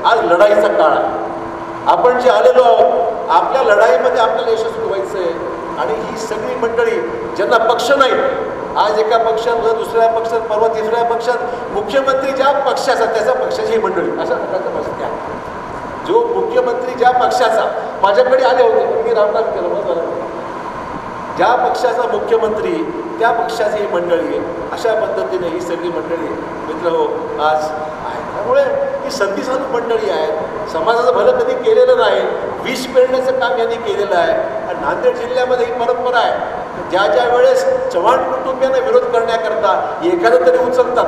आज लढाईचा काळ आहे. आपण जे आलेलो आहोत आपल्या लढाईमध्ये आपल्याला यशस्वी व्हायचं आहे. आणि ही सगळी मंडळी ज्यांना पक्ष नाही, आज एका पक्षात दुसऱ्या पक्षात परवा तिसऱ्या पक्षात, मुख्यमंत्री ज्या पक्षाचा त्याच्या पक्षाची ही मंडळी अशा प्रकारचं परिस्थिती आहे. जो मुख्यमंत्री ज्या पक्षाचा, माझ्याकडे आले होते मी रामनाम केलं बरोबर, ज्या पक्षाचा मुख्यमंत्री त्या पक्षाची ही मंडळी आहे. अशा पद्धतीने ही सगळी मंडळी मित्र आज आहे. त्यामुळे ही संधी साधू मंडळी आहेत. समाजाचं भलं कधी केलेलं नाही, विष पेरण्याचं काम यांनी केलेलं आहे. आणि नांदेड जिल्ह्यामध्ये ही परंपरा आहे, ज्या ज्या वेळेस चव्हाण कुटुंबियांना विरोध करण्याकरता एखादं तरी उचलतात,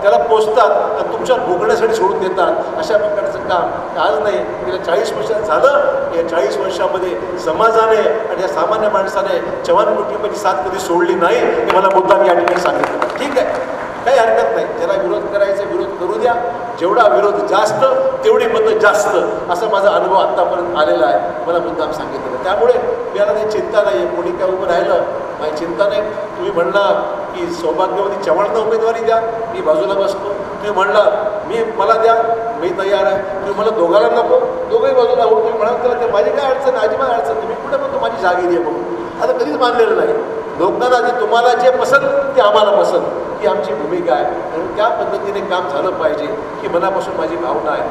त्याला पोचतात आणि तुमच्या भोगण्यासाठी सोडून देतात. अशा प्रकारचं काम आज नाही, गेल्या 40 वर्षात झालं. या 40 वर्षामध्ये समाजाने आणि या सामान्य माणसाने चव्हाण कुटुंबाची साथ कधी सोडली नाही, हे मला मुद्दाम या ठिकाणी सांगितलं. ठीक आहे, काही हरकत नाही. ज्याला विरोध करायचा विरोध करू द्या. जेवढा विरोध जास्त तेवढी मतं जास्त, असा माझा अनुभव आत्तापर्यंत आलेला आहे. मला मुद्दाम सांगितलं. त्यामुळे याला काही चिंता नाही आहे. कोणी काय उभं राहिलं माझी चिंता नाही. तुम्ही म्हणला की सौभाग्यवती चव्हाणला उमेदवारी द्या, मी बाजूला बसतो. तुम्ही म्हणला मला द्या, मी तयार आहे. तुम्ही मला दोघांना नको, दोघंही बाजूला हो. तुम्ही म्हणाल त्याला ते माझी काय अडचण, अजिबात अडचण नाही. मी कुठे म्हणतो माझी जागीरी आहे म्हणून. आता कधीच मानलेलं नाही. लोकांना जे तुम्हाला जे पसंत ते आम्हाला पसंत, ही आमची भूमिका आहे. आणि त्या पद्धतीने काम झालं पाहिजे ही मनापासून माझी भावना आहे.